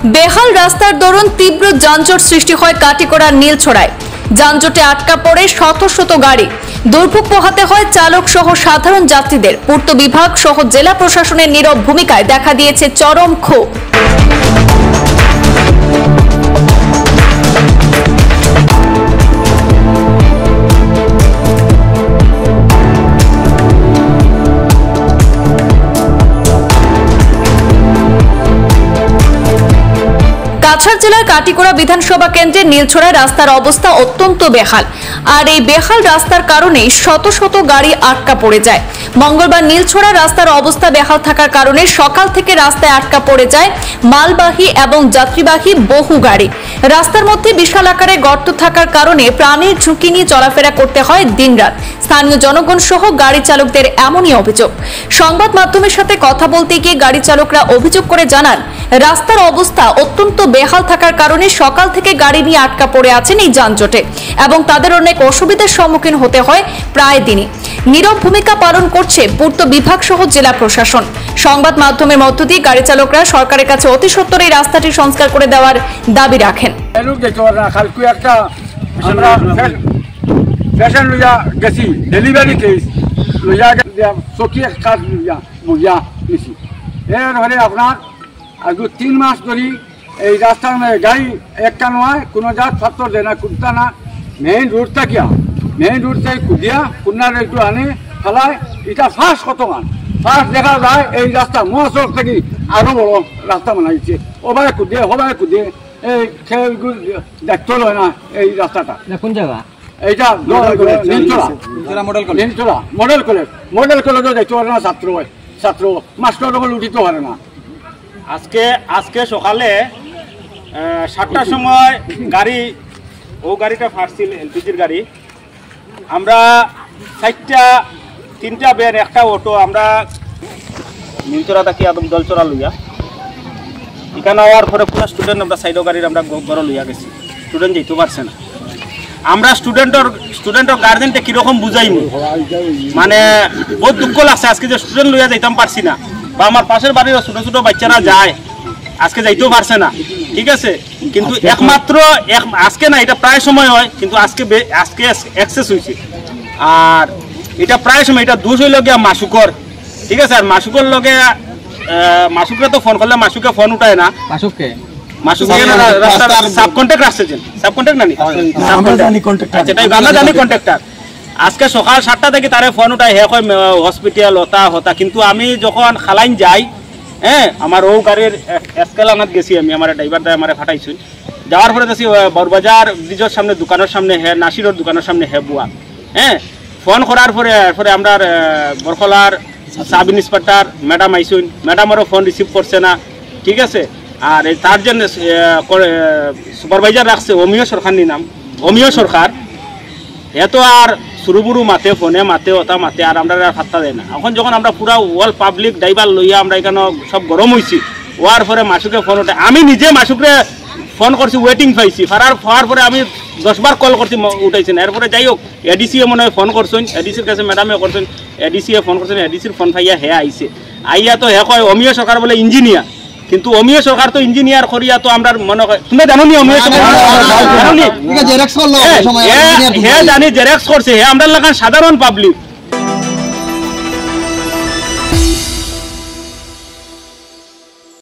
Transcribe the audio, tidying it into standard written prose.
বেহাল রাস্তার দরুন তীব্র যানজট সৃষ্টি হয় কাটিগড়ার নীলছড়ায়। যানজটে আটকা পড়ে শত শত গাড়ি। দুর্ভোগ পোহাতে হয় চালক সহ সাধারণ যাত্রীদের। পূর্ত বিভাগ সহ জেলা প্রশাসনের নীরব ভূমিকায় দেখা দিয়েছে চরম ক্ষোভ। কাছাড় জেলার কাটিগড়া বিধানসভা কেন্দ্রের নীলছড়ায় রাস্তার অবস্থা অত্যন্ত বেহাল। আর এই বেহাল রাস্তার কারণে শত শত গাড়ি আটকা পড়ে যায়। মঙ্গলবার নীলছড়া রাস্তার অবস্থা বেহাল থাকার কারণে সকাল থেকে রাস্তায় আটকা পড়ে যায় মালবাহী এবং যাত্রীবাহী বহু গাড়ি। রাস্তার মধ্যে বিশাল আকারে গর্ত থাকার কারণে প্রাণের ঝুঁকি নিয়ে চলাফেরা করতে হয় দিনরাত। স্থানীয় জনগণ সহ গাড়ি চালকদের এমনই অভিযোগ। সংবাদ মাধ্যমের সাথে কথা বলতে গিয়ে গাড়ি চালকরা অভিযোগ করে জানান, রাস্তার অবস্থা অত্যন্ত বেহাল থাকার কারণে সকাল থেকে গাড়ি নিয়ে আটকা পড়ে আছেন এই যানজটে এবং তাদের অনেক অসুবিধার সম্মুখীন হতে হয় প্রায় দিনই। নীরব ভূমিকা পালন করছে পূর্ত বিভাগ সহ জেলা প্রশাসন। সংবাদ মাধ্যমের মধ্য দিয়ে গাড়ি চালকরা সরকারের কাছে অতি সত্বর এই রাস্তাটি সংস্কার করে দেওয়ার দাবি রাখেন। আপনার আজ 3 মাস ধরে এই রাস্তার গাড়ি একটা নয়, কোনো জাত ছাত্র দেয় না, কুদতা না। মেইন রোড থাকিয়া মেইন রোড থেকে কুদিয়া কুন্নার একটু আনে ফেলায়। এটা ফার্স্ট কত মান ফার্স্ট দেখা যায় এই রাস্তা মহাসড়ক থেকে আরো বড় রাস্তা বানাইছে। ওভাবে কুদিয়ে হবাই কুদিয়ে এই খেল দেখতে লয় না এই রাস্তাটা। কোন জায়গা এইটা? নীলছড়া মডেল কলেজ। মডেল কলেজও দেখতে পারে না ছাত্র মাস্টার উঠিতে পারে না। আজকে সকালে 7টার সময় গাড়িটা ফাটছিল, এলপিজির গাড়ি। আমরা 3টা ভ্যান, একটা অটো, আমরা নীলছড়া থাকি একদম দলচড়া লইয়া এখানে হওয়ার পরে পুরো স্টুডেন্ট আমরা সাইডও গাড়ির আমরা ঘরে লইয়া গেছি। স্টুডেন্ট যেতে পারছে না। আমরা স্টুডেন্টের গার্জেনটা কিরকম বুঝাইনি, মানে বহুত দুঃখ লাগছে আজকে যে স্টুডেন্ট লইয়া যাইতাম পারছি না, বা আমার পাশের বাড়ির ছোট ছোট বাচ্চারা যায় আজকে যাইতেও পারছে না। ঠিক আছে, কিন্তু একমাত্র আজকে না, এটা প্রায় সময় হয়, কিন্তু আজকে এক্সেস হয়েছে। আর এটা প্রায় সময় এটা দোষ হইল গিয়া মাসুকর। ঠিক আছে, আর মাসুকরে তো ফোন করলে মাসুকে ফোন উঠায় না। আজকে সকাল 7টা থেকে তারে ফোন উঠায়, হে কয় হসপিটাল হতা। কিন্তু আমি যখন খালাইন যাই, আমার ও গাড়ির এসকেলানাত গেছি আমি, আমার ড্রাইভারটা আমার ফাটাইছি। যাওয়ার পরে দেখছি বড়বাজার ব্রিজের সামনে দোকানের সামনে হে নাসিরের দোকানের সামনে হে বুয়া। ফোন করার পরে আমরা বরখলার সাব ইন্সপেক্টর ম্যাডাম আইসুন, ম্যাডামেরও ফোন রিসিভ করছে না। ঠিক আছে, আর তার জন্য সুপারভাইজার রাখছে অমিয় সরকার নাম, অমিয় সরকার। এত আর সুরুবুরু মাতে, ফোনে মাতে, ওটা মাতে, আর আমরা ফাত্তা দেয় না। এখন যখন আমরা পুরা ওয়াল পাবলিক ড্রাইভার লইয়া আমরা এখানে সব গরম হয়েছি, ওয়ার পরে মাসুকে ফোন ওঠে। আমি নিজে মাসুকে ফোন করছি, ওয়েটিং পাইছি। হওয়ার পরে আমি 10 বার কল করছি, উঠাইছি না। এরপরে যাই হোক এডিসিএ মনে হয় ফোন করছেন, এডিসির কাছে ম্যাডামে করছেন, এডিসিএ ফোন করছেন, এডিসির ফোন পাইয়া হে আইছে। আইয়া তো হে কয় অমিয় সরকার বলে ইঞ্জিনিয়ার, কিন্তু অমিয় সরকার তো ইঞ্জিনিয়ার করিয়া তো আমরা মনে হয় তুমি জানো নি অমিয় সরকার জানি জেরক্স করছে, হে আমরা লাগান সাধারণ পাবলিক।